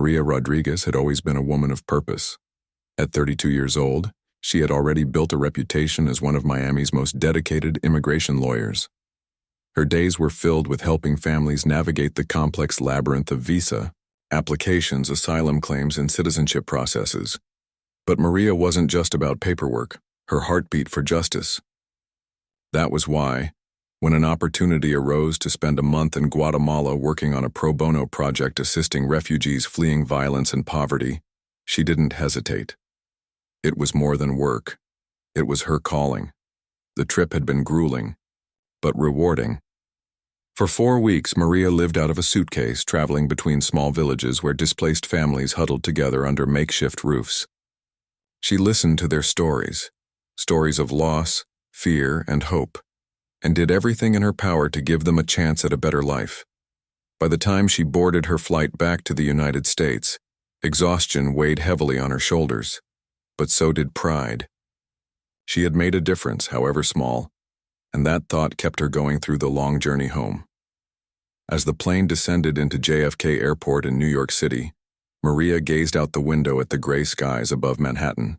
Maria Rodriguez had always been a woman of purpose. At 32 years old, she had already built a reputation as one of Miami's most dedicated immigration lawyers. Her days were filled with helping families navigate the complex labyrinth of visa, applications, asylum claims, and citizenship processes. But Maria wasn't just about paperwork, her heart beat for justice. That was why, when an opportunity arose to spend a month in Guatemala working on a pro bono project assisting refugees fleeing violence and poverty, she didn't hesitate. It was more than work. It was her calling. The trip had been grueling, but rewarding. For 4 weeks, Maria lived out of a suitcase, traveling between small villages where displaced families huddled together under makeshift roofs. She listened to their stories of loss, fear, and hope, and did everything in her power to give them a chance at a better life. By the time she boarded her flight back to the United States, exhaustion weighed heavily on her shoulders, but so did pride. She had made a difference, however small, and that thought kept her going through the long journey home. As the plane descended into JFK Airport in New York City, Maria gazed out the window at the gray skies above Manhattan.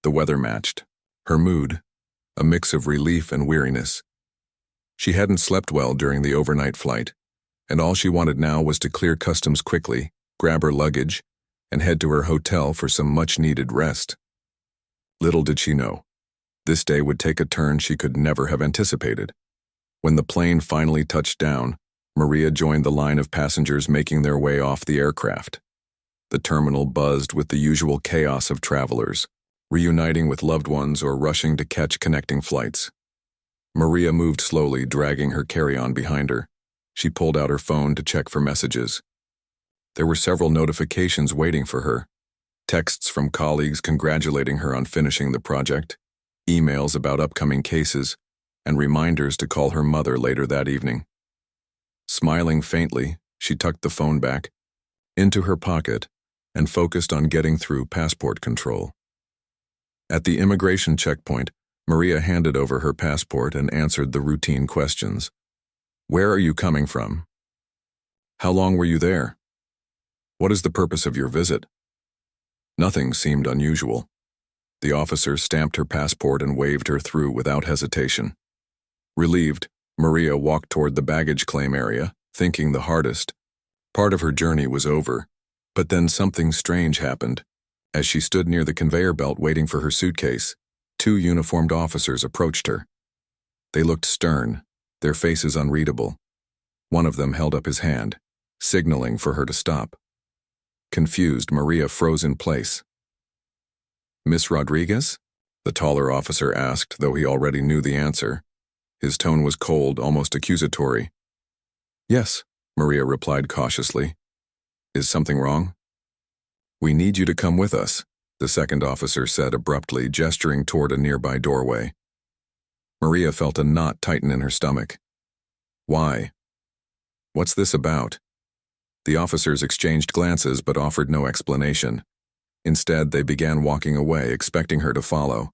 The weather matched. Her mood, a mix of relief and weariness. She hadn't slept well during the overnight flight, and all she wanted now was to clear customs quickly, grab her luggage, and head to her hotel for some much-needed rest. Little did she know, this day would take a turn she could never have anticipated. When the plane finally touched down, Maria joined the line of passengers making their way off the aircraft. The terminal buzzed with the usual chaos of travelers, reuniting with loved ones or rushing to catch connecting flights. Maria moved slowly, dragging her carry-on behind her. She pulled out her phone to check for messages. There were several notifications waiting for her. Texts from colleagues congratulating her on finishing the project, emails about upcoming cases, and reminders to call her mother later that evening. Smiling faintly, she tucked the phone back into her pocket and focused on getting through passport control. At the immigration checkpoint, Maria handed over her passport and answered the routine questions. Where are you coming from? How long were you there? What is the purpose of your visit? Nothing seemed unusual. The officer stamped her passport and waved her through without hesitation. Relieved, Maria walked toward the baggage claim area, thinking the hardest part of her journey was over. But then something strange happened. As she stood near the conveyor belt waiting for her suitcase, 2 uniformed officers approached her. They looked stern, their faces unreadable. One of them held up his hand, signaling for her to stop. Confused, Maria froze in place. Miss Rodriguez? The taller officer asked, though he already knew the answer. His tone was cold, almost accusatory. Yes, Maria replied cautiously. Is something wrong? We need you to come with us, the second officer said abruptly, gesturing toward a nearby doorway. Maria felt a knot tighten in her stomach. Why? What's this about? The officers exchanged glances but offered no explanation. Instead, they began walking away, expecting her to follow.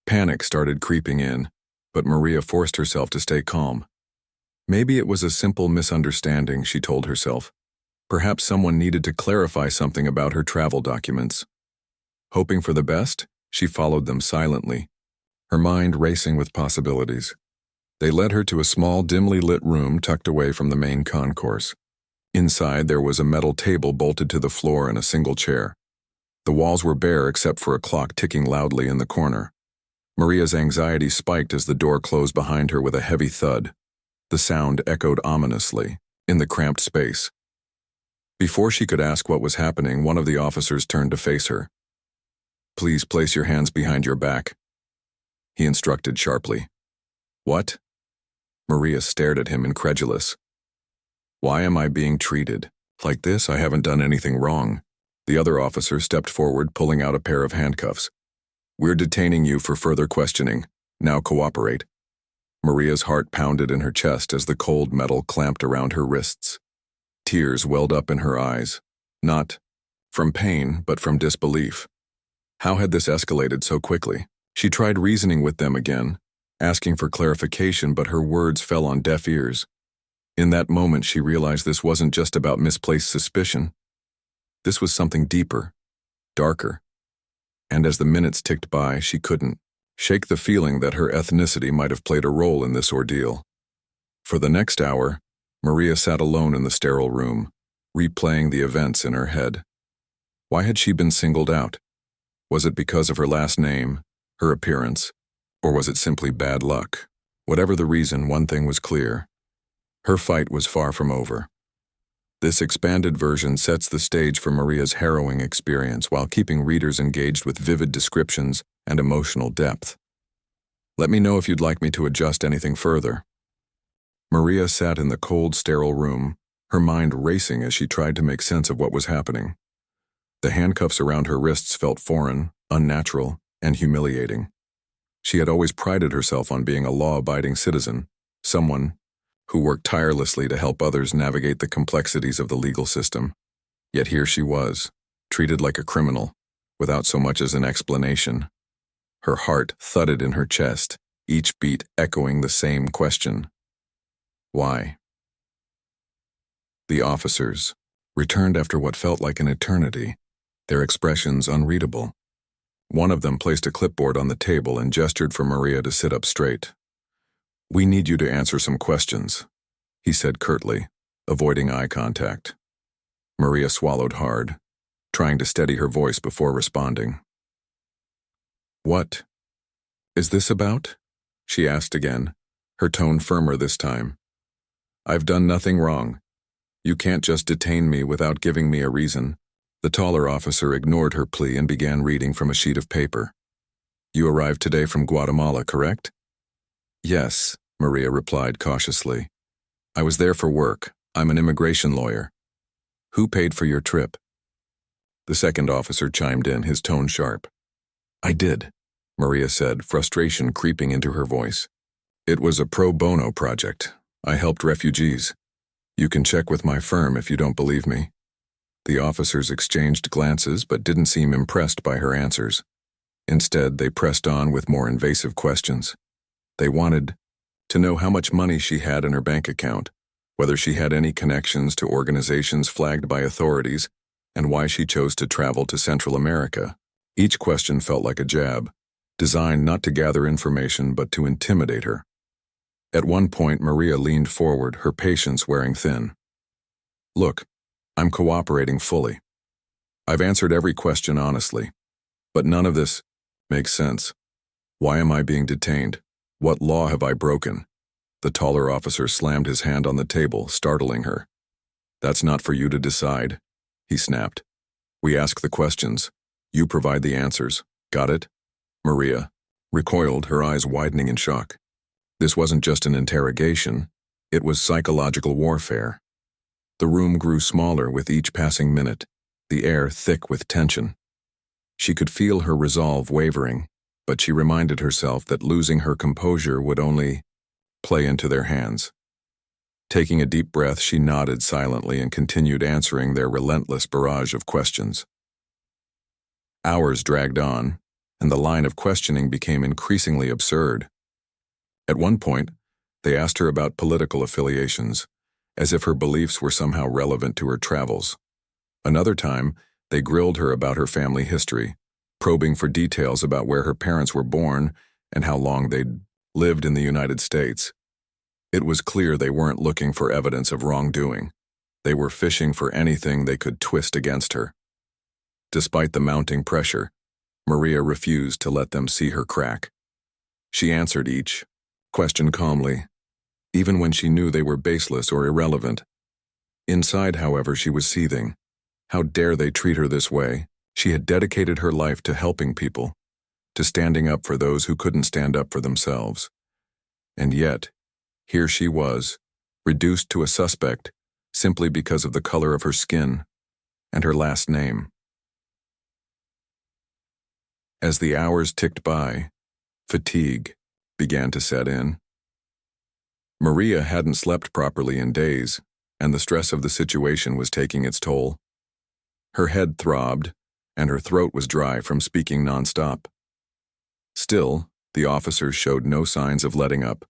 Panic started creeping in, but Maria forced herself to stay calm. Maybe it was a simple misunderstanding, she told herself. Perhaps someone needed to clarify something about her travel documents. Hoping for the best, she followed them silently, her mind racing with possibilities. They led her to a small, dimly lit room tucked away from the main concourse. Inside, there was a metal table bolted to the floor and a single chair. The walls were bare except for a clock ticking loudly in the corner. Maria's anxiety spiked as the door closed behind her with a heavy thud. The sound echoed ominously in the cramped space. Before she could ask what was happening, one of the officers turned to face her. Please place your hands behind your back, he instructed sharply. What? Maria stared at him, incredulous. Why am I being treated like this? I haven't done anything wrong. The other officer stepped forward, pulling out a pair of handcuffs. We're detaining you for further questioning. Now cooperate. Maria's heart pounded in her chest as the cold metal clamped around her wrists. Tears welled up in her eyes, not from pain, but from disbelief. How had this escalated so quickly? She tried reasoning with them again, asking for clarification, but her words fell on deaf ears. In that moment, she realized this wasn't just about misplaced suspicion. This was something deeper, darker, and as the minutes ticked by, she couldn't shake the feeling that her ethnicity might have played a role in this ordeal. For the next hour, Maria sat alone in the sterile room, replaying the events in her head. Why had she been singled out? Was it because of her last name, her appearance, or was it simply bad luck? Whatever the reason, one thing was clear. Her fight was far from over. This expanded version sets the stage for Maria's harrowing experience while keeping readers engaged with vivid descriptions and emotional depth. Let me know if you'd like me to adjust anything further. Maria sat in the cold, sterile room, her mind racing as she tried to make sense of what was happening. The handcuffs around her wrists felt foreign, unnatural, and humiliating. She had always prided herself on being a law-abiding citizen, someone who worked tirelessly to help others navigate the complexities of the legal system. Yet here she was, treated like a criminal, without so much as an explanation. Her heart thudded in her chest, each beat echoing the same question. Why? The officers returned after what felt like an eternity, their expressions unreadable. One of them placed a clipboard on the table and gestured for Maria to sit up straight. "We need you to answer some questions," he said curtly, avoiding eye contact. Maria swallowed hard, trying to steady her voice before responding. "What is this about?" she asked again, her tone firmer this time. "I've done nothing wrong. You can't just detain me without giving me a reason." The taller officer ignored her plea and began reading from a sheet of paper. "You arrived today from Guatemala, correct?" "Yes," Maria replied cautiously. "I was there for work. I'm an immigration lawyer." "Who paid for your trip?" The second officer chimed in, his tone sharp. "I did," Maria said, frustration creeping into her voice. "It was a pro bono project. I helped refugees. You can check with my firm if you don't believe me." The officers exchanged glances but didn't seem impressed by her answers. Instead, they pressed on with more invasive questions. They wanted to know how much money she had in her bank account, whether she had any connections to organizations flagged by authorities, and why she chose to travel to Central America. Each question felt like a jab, designed not to gather information but to intimidate her. At one point, Maria leaned forward, her patience wearing thin. "Look, I'm cooperating fully. I've answered every question honestly, but none of this makes sense. Why am I being detained? What law have I broken?" The taller officer slammed his hand on the table, startling her. "That's not for you to decide," he snapped. "We ask the questions. You provide the answers. Got it?" Maria recoiled, her eyes widening in shock. This wasn't just an interrogation, it was psychological warfare. The room grew smaller with each passing minute, the air thick with tension. She could feel her resolve wavering, but she reminded herself that losing her composure would only play into their hands. Taking a deep breath, she nodded silently and continued answering their relentless barrage of questions. Hours dragged on, and the line of questioning became increasingly absurd. At one point, they asked her about political affiliations, as if her beliefs were somehow relevant to her travels. Another time, they grilled her about her family history, probing for details about where her parents were born and how long they'd lived in the United States. It was clear they weren't looking for evidence of wrongdoing. They were fishing for anything they could twist against her. Despite the mounting pressure, Maria refused to let them see her crack. She answered each question calmly, even when she knew they were baseless or irrelevant. Inside, however, she was seething. How dare they treat her this way? She had dedicated her life to helping people, to standing up for those who couldn't stand up for themselves. And yet, here she was, reduced to a suspect simply because of the color of her skin and her last name. As the hours ticked by, fatigue began to set in. Maria hadn't slept properly in days, and the stress of the situation was taking its toll. Her head throbbed, and her throat was dry from speaking nonstop. Still, the officers showed no signs of letting up.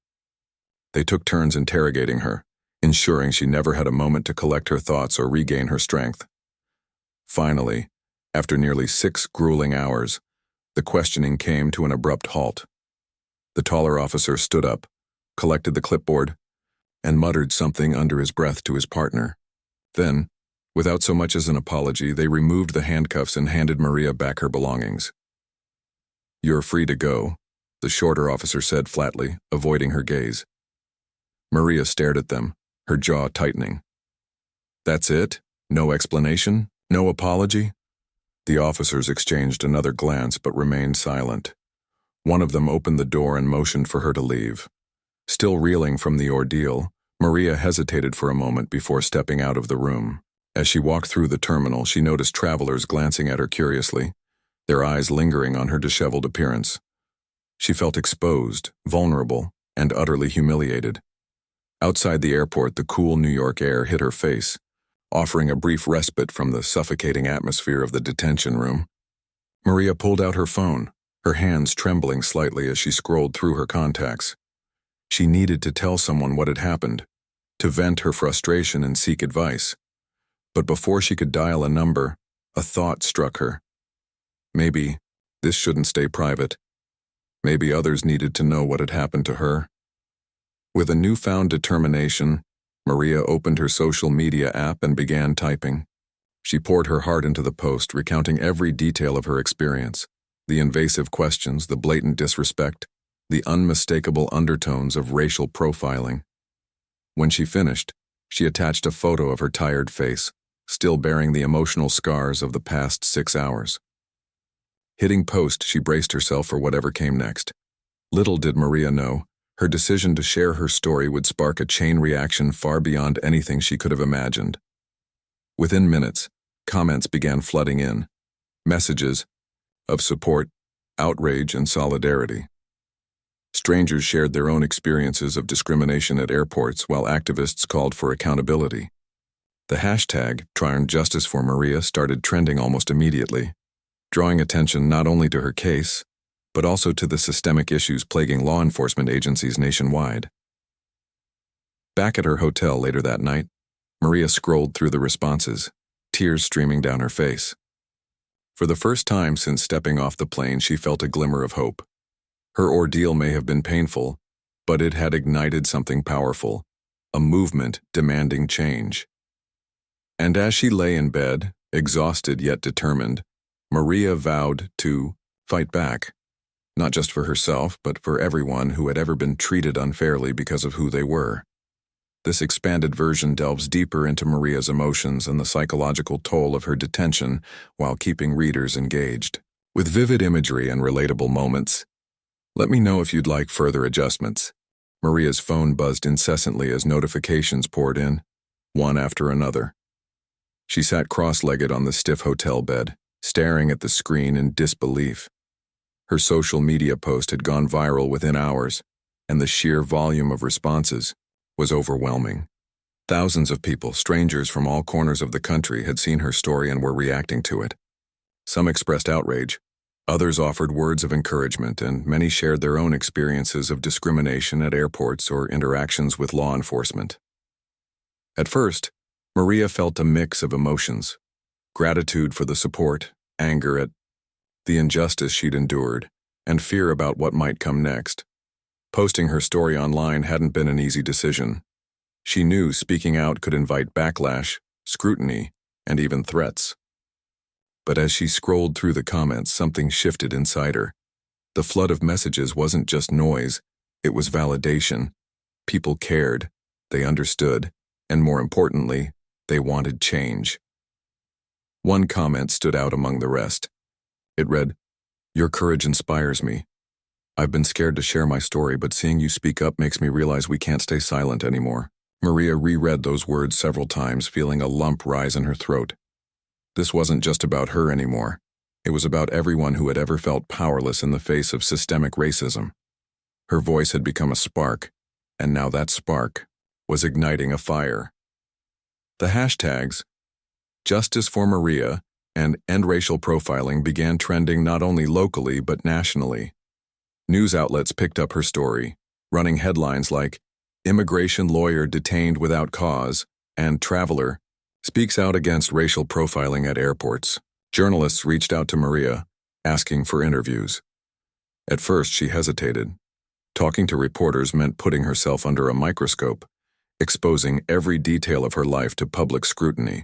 They took turns interrogating her, ensuring she never had a moment to collect her thoughts or regain her strength. Finally, after nearly 6 grueling hours, the questioning came to an abrupt halt. The taller officer stood up, collected the clipboard, and muttered something under his breath to his partner. Then, without so much as an apology, they removed the handcuffs and handed Maria back her belongings. "You're free to go," the shorter officer said flatly, avoiding her gaze. Maria stared at them, her jaw tightening. "That's it? No explanation? No apology?" The officers exchanged another glance but remained silent. One of them opened the door and motioned for her to leave. Still reeling from the ordeal, Maria hesitated for a moment before stepping out of the room. As she walked through the terminal, she noticed travelers glancing at her curiously, their eyes lingering on her disheveled appearance. She felt exposed, vulnerable, and utterly humiliated. Outside the airport, the cool New York air hit her face, offering a brief respite from the suffocating atmosphere of the detention room. Maria pulled out her phone, her hands trembling slightly as she scrolled through her contacts. She needed to tell someone what had happened, to vent her frustration and seek advice. But before she could dial a number, a thought struck her. Maybe this shouldn't stay private. Maybe others needed to know what had happened to her. With a newfound determination, Maria opened her social media app and began typing. She poured her heart into the post, recounting every detail of her experience, the invasive questions, the blatant disrespect, the unmistakable undertones of racial profiling. When she finished, she attached a photo of her tired face, still bearing the emotional scars of the past 6 hours. Hitting post, she braced herself for whatever came next. Little did Maria know, her decision to share her story would spark a chain reaction far beyond anything she could have imagined. Within minutes, comments began flooding in, messages of support, outrage, and solidarity. Strangers shared their own experiences of discrimination at airports while activists called for accountability. The hashtag #TryingJusticeForMaria started trending almost immediately, drawing attention not only to her case, but also to the systemic issues plaguing law enforcement agencies nationwide. Back at her hotel later that night, Maria scrolled through the responses, tears streaming down her face. For the first time since stepping off the plane, she felt a glimmer of hope. Her ordeal may have been painful, but it had ignited something powerful, a movement demanding change. And as she lay in bed, exhausted yet determined, Maria vowed to fight back, not just for herself, but for everyone who had ever been treated unfairly because of who they were. This expanded version delves deeper into Maria's emotions and the psychological toll of her detention while keeping readers engaged. With vivid imagery and relatable moments, let me know if you'd like further adjustments. Maria's phone buzzed incessantly as notifications poured in, one after another. She sat cross-legged on the stiff hotel bed, staring at the screen in disbelief. Her social media post had gone viral within hours, and the sheer volume of responses was overwhelming. Thousands of people, strangers from all corners of the country, had seen her story and were reacting to it. Some expressed outrage, others offered words of encouragement, and many shared their own experiences of discrimination at airports or interactions with law enforcement. At first, Maria felt a mix of emotions: gratitude for the support, anger at the injustice she'd endured, and fear about what might come next. Posting her story online hadn't been an easy decision. She knew speaking out could invite backlash, scrutiny, and even threats. But as she scrolled through the comments, something shifted inside her. The flood of messages wasn't just noise, it was validation. People cared, they understood, and more importantly, they wanted change. One comment stood out among the rest. It read, "Your courage inspires me. I've been scared to share my story, but seeing you speak up makes me realize we can't stay silent anymore." Maria reread those words several times, feeling a lump rise in her throat. This wasn't just about her anymore. It was about everyone who had ever felt powerless in the face of systemic racism. Her voice had become a spark, and now that spark was igniting a fire. The hashtags Justice for Maria and End Racial Profiling began trending not only locally but nationally. News outlets picked up her story, running headlines like "Immigration Lawyer Detained Without Cause" and "Traveler, speaks out against racial profiling at airports. Journalists reached out to Maria, asking for interviews. At first, she hesitated. Talking to reporters meant putting herself under a microscope, exposing every detail of her life to public scrutiny.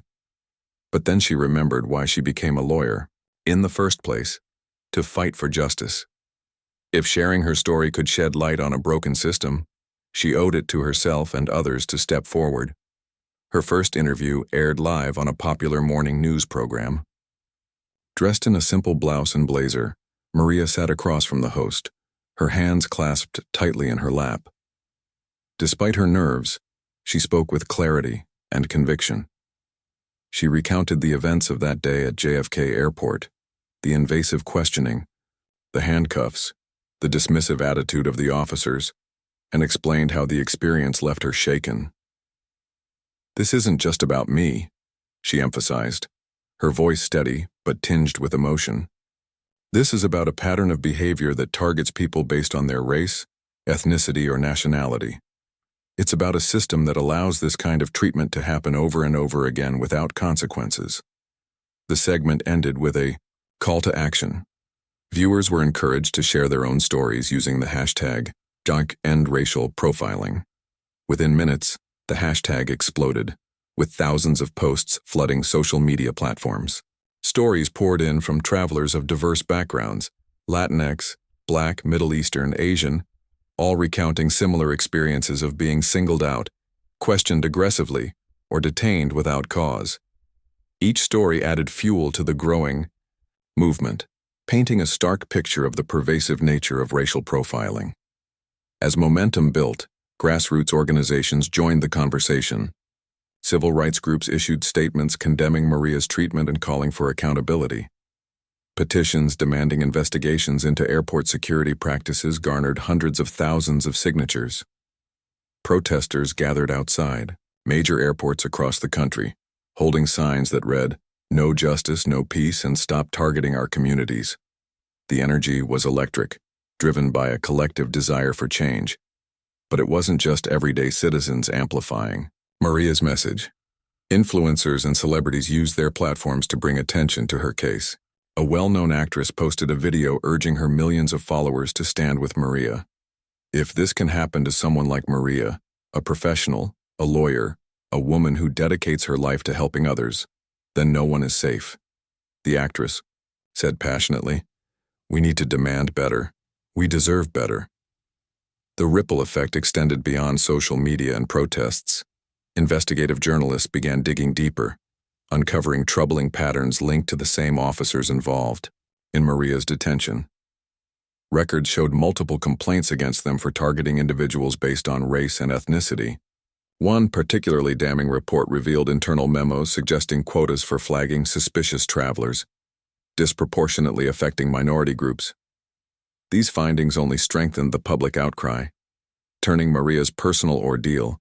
But then she remembered why she became a lawyer, in the first place, to fight for justice. If sharing her story could shed light on a broken system, she owed it to herself and others to step forward. Her first interview aired live on a popular morning news program. Dressed in a simple blouse and blazer, Maria sat across from the host, her hands clasped tightly in her lap. Despite her nerves, she spoke with clarity and conviction. She recounted the events of that day at JFK Airport, the invasive questioning, the handcuffs, the dismissive attitude of the officers, and explained how the experience left her shaken. "This isn't just about me," she emphasized, her voice steady but tinged with emotion. "This is about a pattern of behavior that targets people based on their race, ethnicity, or nationality. It's about a system that allows this kind of treatment to happen over and over again without consequences." The segment ended with a call to action. Viewers were encouraged to share their own stories using the hashtag #EndRacial Profiling. Within minutes, the hashtag exploded, with thousands of posts flooding social media platforms. Stories poured in from travelers of diverse backgrounds, Latinx, Black, Middle Eastern, Asian, all recounting similar experiences of being singled out, questioned aggressively, or detained without cause. Each story added fuel to the growing movement, painting a stark picture of the pervasive nature of racial profiling. As momentum built, grassroots organizations joined the conversation. Civil rights groups issued statements condemning Maria's treatment and calling for accountability. Petitions demanding investigations into airport security practices garnered hundreds of thousands of signatures. Protesters gathered outside major airports across the country, holding signs that read, "No justice, no peace, and stop targeting our communities." The energy was electric, driven by a collective desire for change. But it wasn't just everyday citizens amplifying Maria's message. Influencers and celebrities used their platforms to bring attention to her case. A well-known actress posted a video urging her millions of followers to stand with Maria. If this can happen to someone like Maria, a professional, a lawyer, a woman who dedicates her life to helping others, then no one is safe. The actress said passionately, "We need to demand better. We deserve better." The ripple effect extended beyond social media and protests. Investigative journalists began digging deeper, uncovering troubling patterns linked to the same officers involved in Maria's detention. Records showed multiple complaints against them for targeting individuals based on race and ethnicity. One particularly damning report revealed internal memos suggesting quotas for flagging suspicious travelers, disproportionately affecting minority groups. These findings only strengthened the public outcry, turning Maria's personal ordeal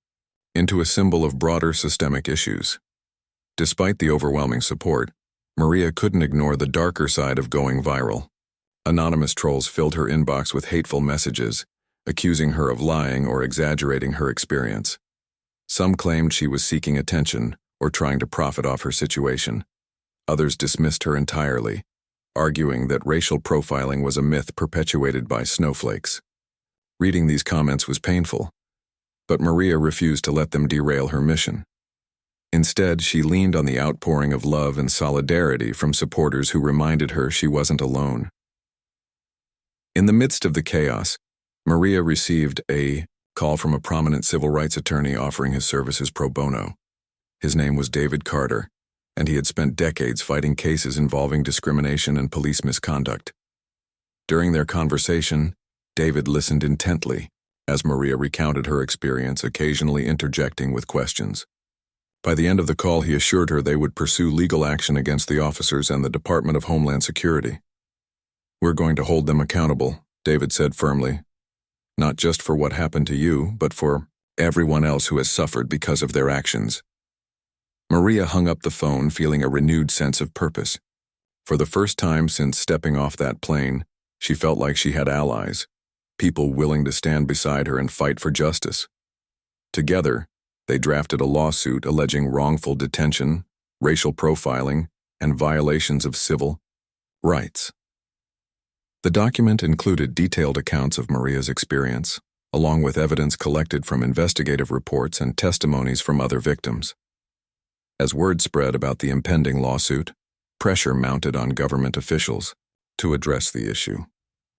into a symbol of broader systemic issues. Despite the overwhelming support, Maria couldn't ignore the darker side of going viral. Anonymous trolls filled her inbox with hateful messages, accusing her of lying or exaggerating her experience. Some claimed she was seeking attention or trying to profit off her situation. Others dismissed her entirely, arguing that racial profiling was a myth perpetuated by snowflakes. Reading these comments was painful, but Maria refused to let them derail her mission. Instead, she leaned on the outpouring of love and solidarity from supporters who reminded her she wasn't alone. In the midst of the chaos, Maria received a call from a prominent civil rights attorney offering his services pro bono. His name was David Carter, and he had spent decades fighting cases involving discrimination and police misconduct. During their conversation, David listened intently as Maria recounted her experience, occasionally interjecting with questions. By the end of the call, he assured her they would pursue legal action against the officers and the Department of Homeland Security. "We're going to hold them accountable," David said firmly. "Not just for what happened to you, but for everyone else who has suffered because of their actions." Maria hung up the phone, feeling a renewed sense of purpose. For the first time since stepping off that plane, she felt like she had allies, people willing to stand beside her and fight for justice. Together, they drafted a lawsuit alleging wrongful detention, racial profiling, and violations of civil rights. The document included detailed accounts of Maria's experience, along with evidence collected from investigative reports and testimonies from other victims. As word spread about the impending lawsuit, pressure mounted on government officials to address the issue.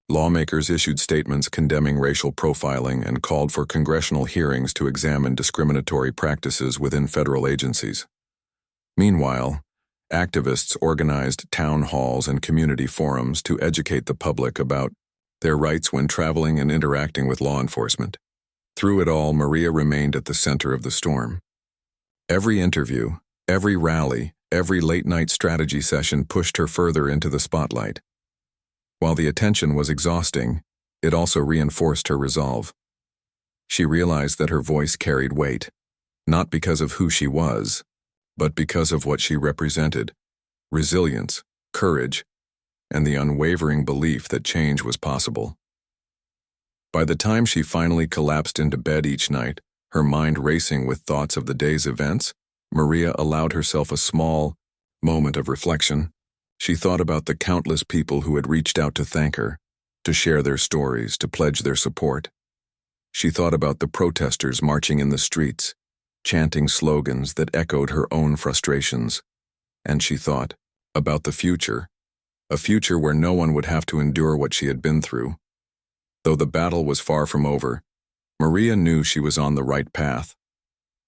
Lawmakers issued statements condemning racial profiling and called for congressional hearings to examine discriminatory practices within federal agencies. Meanwhile, activists organized town halls and community forums to educate the public about their rights when traveling and interacting with law enforcement. Through it all, Maria remained at the center of the storm. Every interview, every rally, every late-night strategy session pushed her further into the spotlight. While the attention was exhausting, it also reinforced her resolve. She realized that her voice carried weight, not because of who she was, but because of what she represented: resilience, courage, and the unwavering belief that change was possible. By the time she finally collapsed into bed each night, her mind racing with thoughts of the day's events, Maria allowed herself a small moment of reflection. She thought about the countless people who had reached out to thank her, to share their stories, to pledge their support. She thought about the protesters marching in the streets, chanting slogans that echoed her own frustrations. And she thought about the future, a future where no one would have to endure what she had been through. Though the battle was far from over, Maria knew she was on the right path.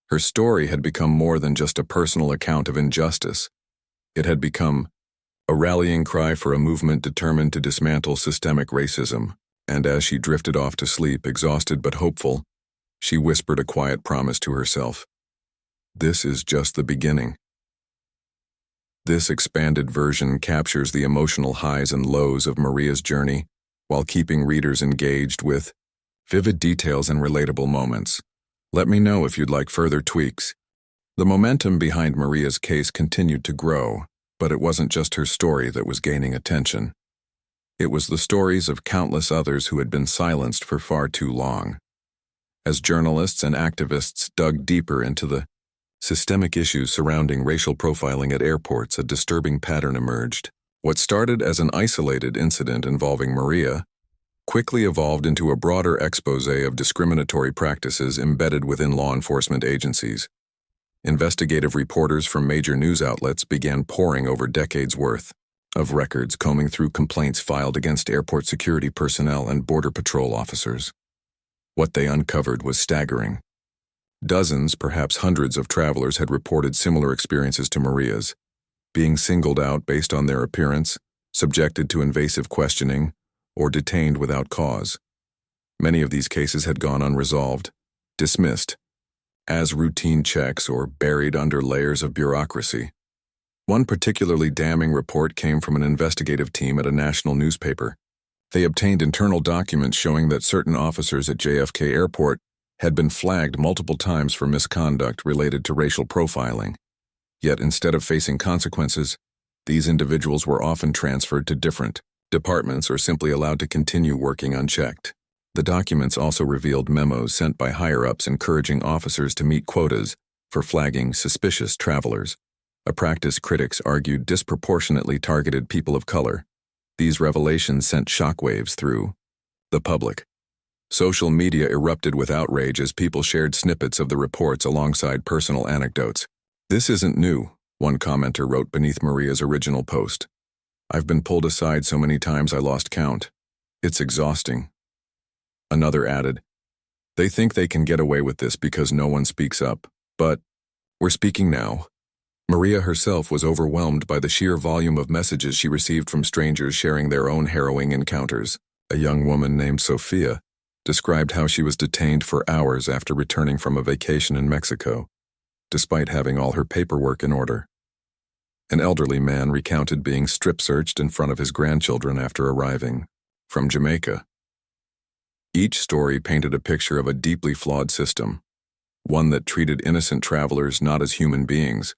Her story had become more than just a personal account of injustice. It had become a rallying cry for a movement determined to dismantle systemic racism, and as she drifted off to sleep, exhausted but hopeful, she whispered a quiet promise to herself. This is just the beginning. This expanded version captures the emotional highs and lows of Maria's journey while keeping readers engaged with vivid details and relatable moments. Let me know if you'd like further tweaks. The momentum behind Maria's case continued to grow, but it wasn't just her story that was gaining attention. It was the stories of countless others who had been silenced for far too long. As journalists and activists dug deeper into the systemic issues surrounding racial profiling at airports, a disturbing pattern emerged. What started as an isolated incident involving Maria quickly evolved into a broader expose of discriminatory practices embedded within law enforcement agencies. Investigative reporters from major news outlets began poring over decades' worth of records, combing through complaints filed against airport security personnel and Border Patrol officers. What they uncovered was staggering. Dozens, perhaps hundreds of travelers had reported similar experiences to Maria's, being singled out based on their appearance, subjected to invasive questioning, or detained without cause. Many of these cases had gone unresolved, dismissed, as routine checks or buried under layers of bureaucracy. One particularly damning report came from an investigative team at a national newspaper. They obtained internal documents showing that certain officers at JFK Airport had been flagged multiple times for misconduct related to racial profiling. Yet instead of facing consequences, these individuals were often transferred to different departments or simply allowed to continue working unchecked. The documents also revealed memos sent by higher-ups encouraging officers to meet quotas for flagging suspicious travelers, a practice critics argued disproportionately targeted people of color. These revelations sent shockwaves through the public. Social media erupted with outrage as people shared snippets of the reports alongside personal anecdotes. "This isn't new," one commenter wrote beneath Maria's original post. "I've been pulled aside so many times I lost count. It's exhausting." Another added, "They think they can get away with this because no one speaks up, but we're speaking now." Maria herself was overwhelmed by the sheer volume of messages she received from strangers sharing their own harrowing encounters. A young woman named Sophia described how she was detained for hours after returning from a vacation in Mexico, despite having all her paperwork in order. An elderly man recounted being strip-searched in front of his grandchildren after arriving from Jamaica. Each story painted a picture of a deeply flawed system, one that treated innocent travelers not as human beings,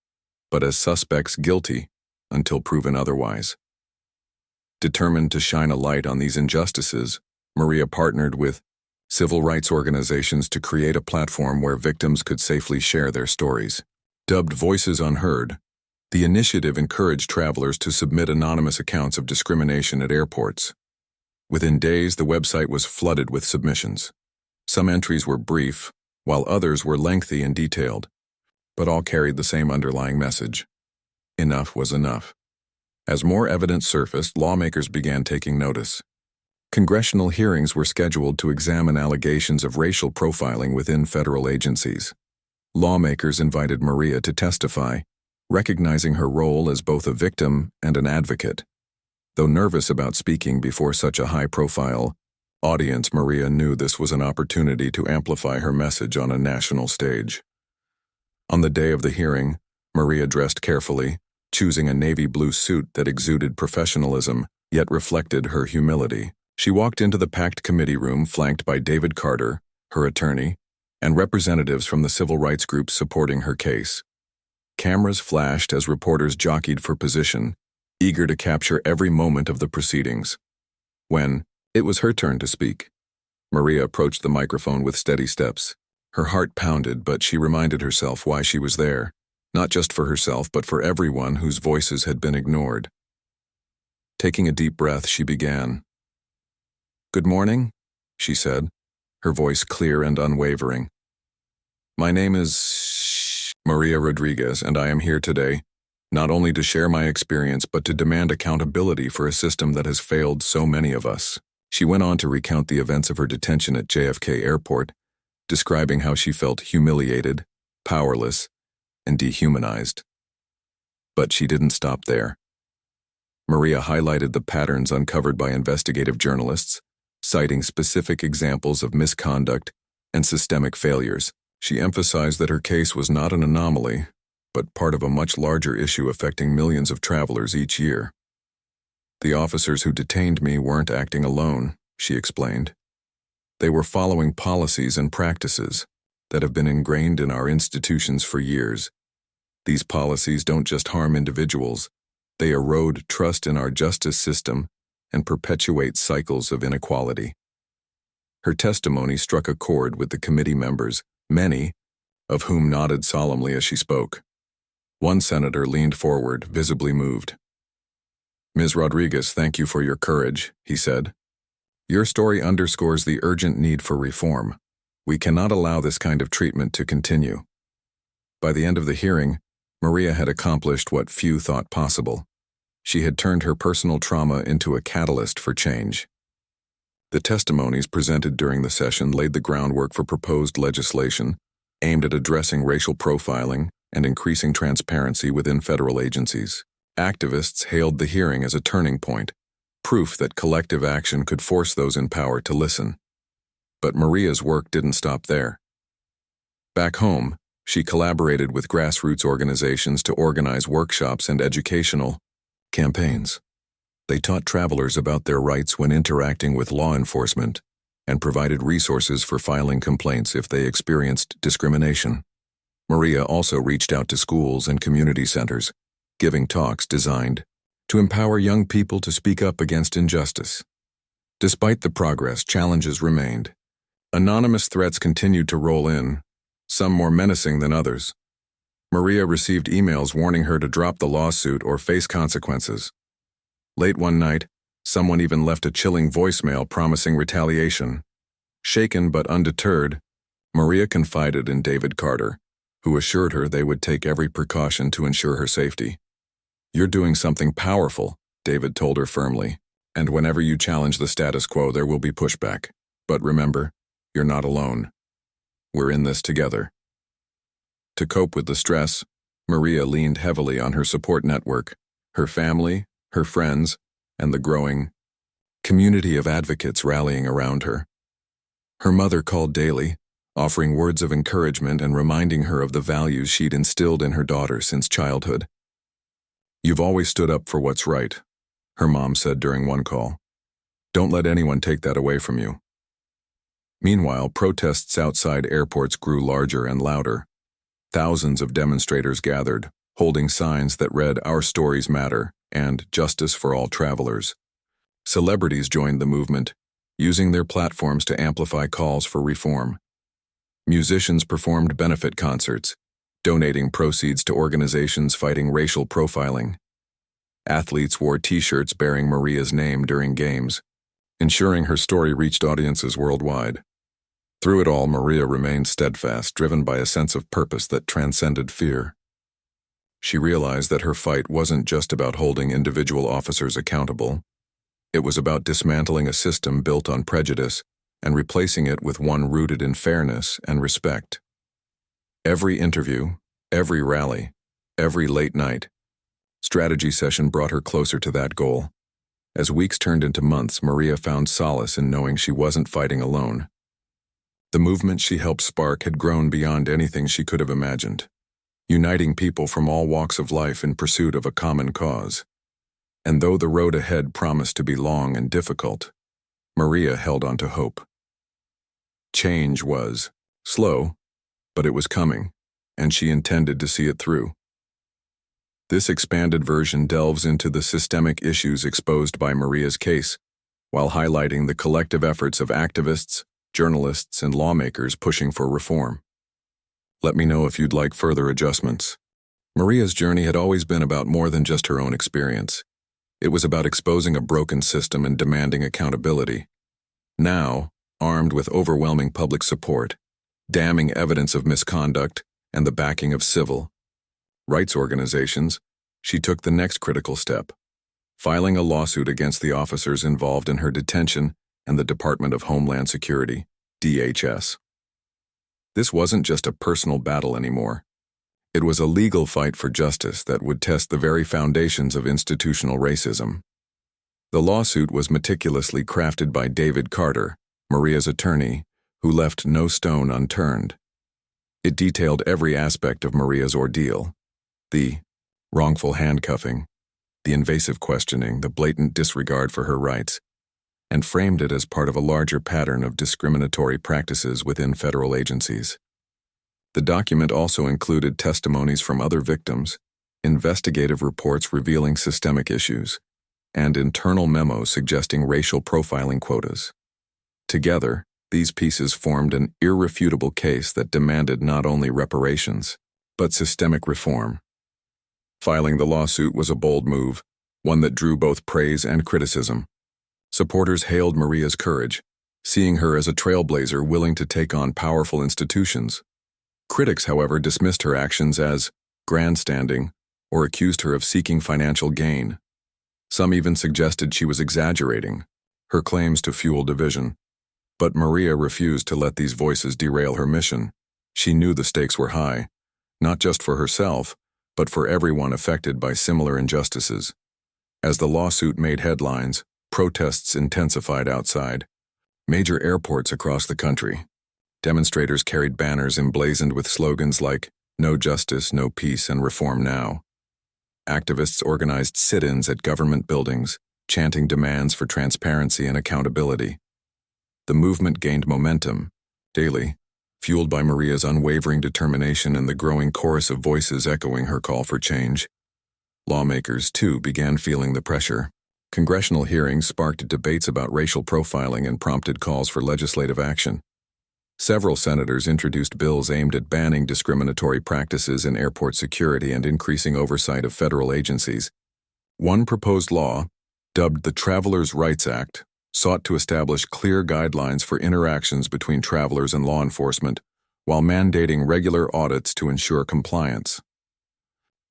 but as suspects guilty until proven otherwise. Determined to shine a light on these injustices, Maria partnered with civil rights organizations to create a platform where victims could safely share their stories. Dubbed Voices Unheard, The initiative encouraged travelers to submit anonymous accounts of discrimination at airports. Within days, the website was flooded with submissions. Some entries were brief, while others were lengthy and detailed, but all carried the same underlying message. Enough was enough. As more evidence surfaced, lawmakers began taking notice. Congressional hearings were scheduled to examine allegations of racial profiling within federal agencies. Lawmakers invited Maria to testify, recognizing her role as both a victim and an advocate. Though nervous about speaking before such a high-profile audience, Maria knew this was an opportunity to amplify her message on a national stage. On the day of the hearing, Maria dressed carefully, choosing a navy blue suit that exuded professionalism, yet reflected her humility. She walked into the packed committee room flanked by David Carter, her attorney, and representatives from the civil rights groups supporting her case. Cameras flashed as reporters jockeyed for position, eager to capture every moment of the proceedings. When it was her turn to speak, Maria approached the microphone with steady steps. Her heart pounded, but she reminded herself why she was there, not just for herself but for everyone whose voices had been ignored. Taking a deep breath, she began. "Good morning," she said, her voice clear and unwavering. "My name is Maria Rodriguez, and I am here today, not only to share my experience but to demand accountability for a system that has failed so many of us." She went on to recount the events of her detention at JFK Airport, describing how she felt humiliated, powerless, and dehumanized. But she didn't stop there. Maria highlighted the patterns uncovered by investigative journalists, citing specific examples of misconduct and systemic failures. She emphasized that her case was not an anomaly, but part of a much larger issue affecting millions of travelers each year. "The officers who detained me weren't acting alone," she explained. "They were following policies and practices that have been ingrained in our institutions for years. These policies don't just harm individuals, they erode trust in our justice system and perpetuate cycles of inequality." Her testimony struck a chord with the committee members, many of whom nodded solemnly as she spoke. One senator leaned forward, visibly moved. "Ms. Rodriguez, thank you for your courage," he said. "Your story underscores the urgent need for reform. We cannot allow this kind of treatment to continue." By the end of the hearing, Maria had accomplished what few thought possible. She had turned her personal trauma into a catalyst for change. The testimonies presented during the session laid the groundwork for proposed legislation aimed at addressing racial profiling and increasing transparency within federal agencies. Activists hailed the hearing as a turning point, proof that collective action could force those in power to listen. But Maria's work didn't stop there. Back home, she collaborated with grassroots organizations to organize workshops and educational campaigns. They taught travelers about their rights when interacting with law enforcement and provided resources for filing complaints if they experienced discrimination. Maria also reached out to schools and community centers, giving talks designed to empower young people to speak up against injustice. Despite the progress, challenges remained. Anonymous threats continued to roll in, some more menacing than others. Maria received emails warning her to drop the lawsuit or face consequences. Late one night, someone even left a chilling voicemail promising retaliation. Shaken but undeterred, Maria confided in David Carter, who assured her they would take every precaution to ensure her safety. "You're doing something powerful," David told her firmly, "and whenever you challenge the status quo, there will be pushback. But remember, you're not alone. We're in this together." To cope with the stress, Maria leaned heavily on her support network, her family, her friends, and the growing community of advocates rallying around her. Her mother called daily, offering words of encouragement and reminding her of the values she'd instilled in her daughter since childhood. "You've always stood up for what's right," her mom said during one call. "Don't let anyone take that away from you." Meanwhile, protests outside airports grew larger and louder. Thousands of demonstrators gathered, holding signs that read "Our Stories Matter" and "Justice for All Travelers." Celebrities joined the movement, using their platforms to amplify calls for reform. Musicians performed benefit concerts, donating proceeds to organizations fighting racial profiling. Athletes wore T-shirts bearing Maria's name during games, ensuring her story reached audiences worldwide. Through it all, Maria remained steadfast, driven by a sense of purpose that transcended fear. She realized that her fight wasn't just about holding individual officers accountable. It was about dismantling a system built on prejudice and replacing it with one rooted in fairness and respect. Every interview, every rally, every late night strategy session brought her closer to that goal. As weeks turned into months, Maria found solace in knowing she wasn't fighting alone. The movement she helped spark had grown beyond anything she could have imagined, uniting people from all walks of life in pursuit of a common cause. And though the road ahead promised to be long and difficult, Maria held on to hope. Change was slow, but it was coming, and she intended to see it through. This expanded version delves into the systemic issues exposed by Maria's case, while highlighting the collective efforts of activists, journalists, and lawmakers pushing for reform. Let me know if you'd like further adjustments. Maria's journey had always been about more than just her own experience. It was about exposing a broken system and demanding accountability. Now, armed with overwhelming public support, damning evidence of misconduct, and the backing of civil rights organizations, she took the next critical step, filing a lawsuit against the officers involved in her detention and the Department of Homeland Security, DHS. This wasn't just a personal battle anymore. It was a legal fight for justice that would test the very foundations of institutional racism. The lawsuit was meticulously crafted by David Carter, Maria's attorney, who left no stone unturned. It detailed every aspect of Maria's ordeal: the wrongful handcuffing, the invasive questioning, the blatant disregard for her rights, and framed it as part of a larger pattern of discriminatory practices within federal agencies. The document also included testimonies from other victims, investigative reports revealing systemic issues, and internal memos suggesting racial profiling quotas. Together, these pieces formed an irrefutable case that demanded not only reparations, but systemic reform. Filing the lawsuit was a bold move, one that drew both praise and criticism. Supporters hailed Maria's courage, seeing her as a trailblazer willing to take on powerful institutions. Critics, however, dismissed her actions as grandstanding or accused her of seeking financial gain. Some even suggested she was exaggerating her claims to fuel division. But Maria refused to let these voices derail her mission. She knew the stakes were high, not just for herself, but for everyone affected by similar injustices. As the lawsuit made headlines, protests intensified outside major airports across the country. Demonstrators carried banners emblazoned with slogans like "No Justice, No Peace, and Reform Now." Activists organized sit-ins at government buildings, chanting demands for transparency and accountability. The movement gained momentum, daily, fueled by Maria's unwavering determination and the growing chorus of voices echoing her call for change. Lawmakers, too, began feeling the pressure. Congressional hearings sparked debates about racial profiling and prompted calls for legislative action. Several senators introduced bills aimed at banning discriminatory practices in airport security and increasing oversight of federal agencies. One proposed law, dubbed the Travelers' Rights Act, sought to establish clear guidelines for interactions between travelers and law enforcement, while mandating regular audits to ensure compliance.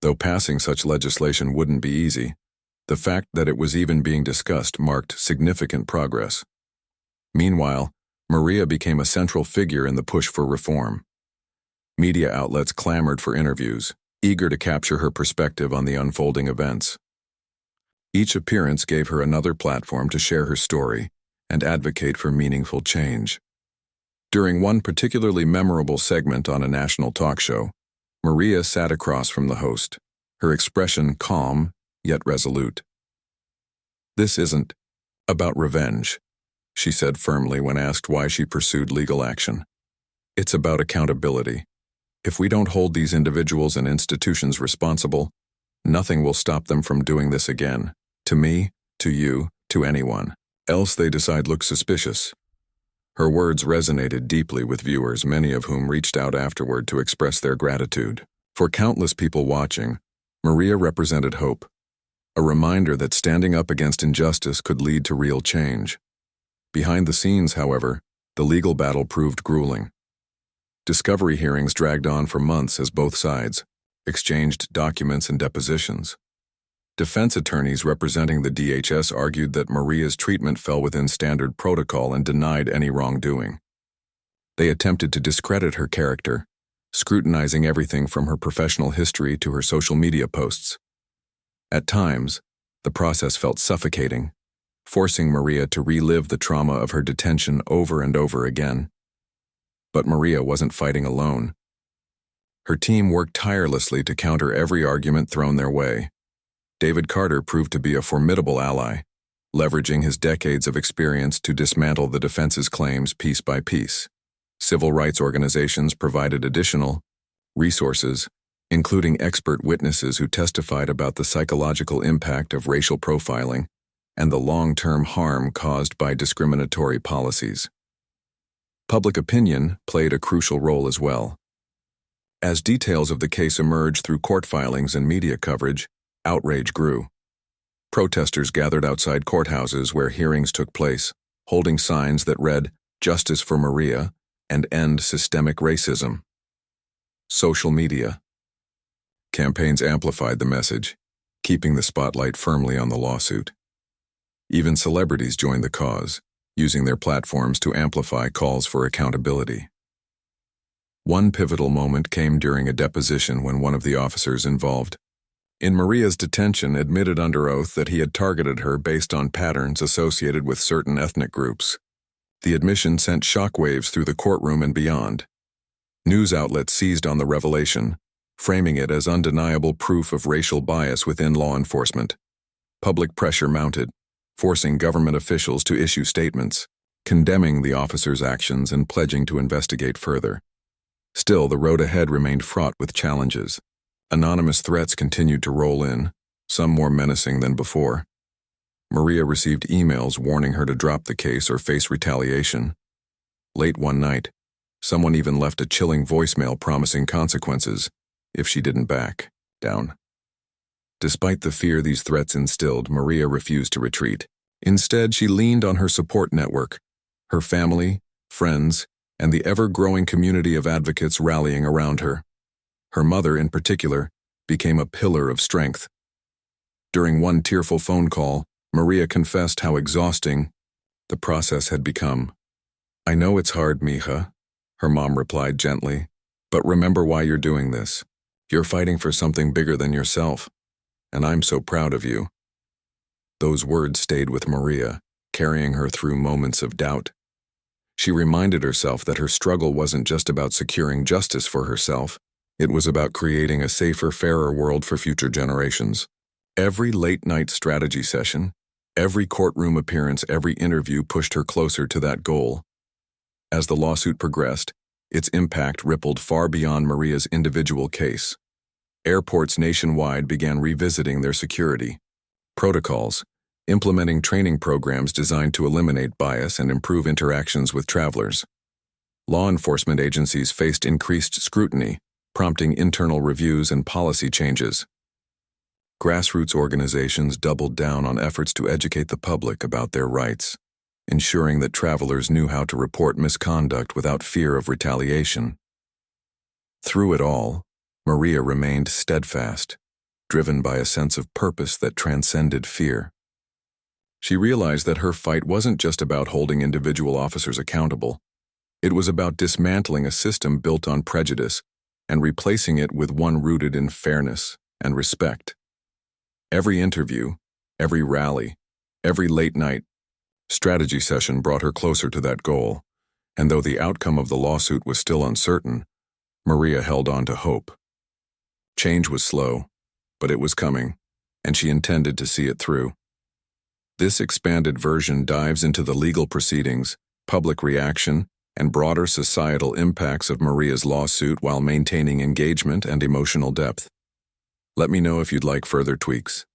Though passing such legislation wouldn't be easy, the fact that it was even being discussed marked significant progress. Meanwhile, Maria became a central figure in the push for reform. Media outlets clamored for interviews, eager to capture her perspective on the unfolding events. Each appearance gave her another platform to share her story and advocate for meaningful change. During one particularly memorable segment on a national talk show, Maria sat across from the host, her expression calm yet resolute. "This isn't about revenge," she said firmly when asked why she pursued legal action. "It's about accountability. If we don't hold these individuals and institutions responsible, nothing will stop them from doing this again. To me, to you, to anyone else they decide looks suspicious." Her words resonated deeply with viewers, many of whom reached out afterward to express their gratitude. For countless people watching, Maria represented hope, a reminder that standing up against injustice could lead to real change. Behind the scenes, however, the legal battle proved grueling. Discovery hearings dragged on for months as both sides exchanged documents and depositions. Defense attorneys representing the DHS argued that Maria's treatment fell within standard protocol and denied any wrongdoing. They attempted to discredit her character, scrutinizing everything from her professional history to her social media posts. At times, the process felt suffocating, forcing Maria to relive the trauma of her detention over and over again. But Maria wasn't fighting alone. Her team worked tirelessly to counter every argument thrown their way. David Carter proved to be a formidable ally, leveraging his decades of experience to dismantle the defense's claims piece by piece. Civil rights organizations provided additional resources, including expert witnesses who testified about the psychological impact of racial profiling and the long-term harm caused by discriminatory policies. Public opinion played a crucial role as well. As details of the case emerged through court filings and media coverage, outrage grew. Protesters gathered outside courthouses where hearings took place, holding signs that read, "Justice for Maria" and "End Systemic Racism." Social media campaigns amplified the message, keeping the spotlight firmly on the lawsuit. Even celebrities joined the cause, using their platforms to amplify calls for accountability. One pivotal moment came during a deposition when one of the officers involved in Maria's detention admitted under oath that he had targeted her based on patterns associated with certain ethnic groups. The admission sent shockwaves through the courtroom and beyond. News outlets seized on the revelation, framing it as undeniable proof of racial bias within law enforcement. Public pressure mounted, forcing government officials to issue statements, condemning the officer's actions and pledging to investigate further. Still, the road ahead remained fraught with challenges. Anonymous threats continued to roll in, some more menacing than before. Maria received emails warning her to drop the case or face retaliation. Late one night, someone even left a chilling voicemail promising consequences if she didn't back down. Despite the fear these threats instilled, Maria refused to retreat. Instead, she leaned on her support network, her family, friends, and the ever-growing community of advocates rallying around her. Her mother, in particular, became a pillar of strength. During one tearful phone call, Maria confessed how exhausting the process had become. "I know it's hard, mija," her mom replied gently, "but remember why you're doing this. You're fighting for something bigger than yourself, and I'm so proud of you." Those words stayed with Maria, carrying her through moments of doubt. She reminded herself that her struggle wasn't just about securing justice for herself, it was about creating a safer, fairer world for future generations. Every late-night strategy session, every courtroom appearance, every interview pushed her closer to that goal. As the lawsuit progressed, its impact rippled far beyond Maria's individual case. Airports nationwide began revisiting their security protocols, implementing training programs designed to eliminate bias and improve interactions with travelers. Law enforcement agencies faced increased scrutiny, prompting internal reviews and policy changes. Grassroots organizations doubled down on efforts to educate the public about their rights, ensuring that travelers knew how to report misconduct without fear of retaliation. Through it all, Maria remained steadfast, driven by a sense of purpose that transcended fear. She realized that her fight wasn't just about holding individual officers accountable. It was about dismantling a system built on prejudice and replacing it with one rooted in fairness and respect. Every interview, every rally, every late-night strategy session brought her closer to that goal, and though the outcome of the lawsuit was still uncertain, Maria held on to hope. Change was slow, but it was coming, and she intended to see it through. This expanded version dives into the legal proceedings, public reaction, and broader societal impacts of Maria's lawsuit while maintaining engagement and emotional depth. Let me know if you'd like further tweaks.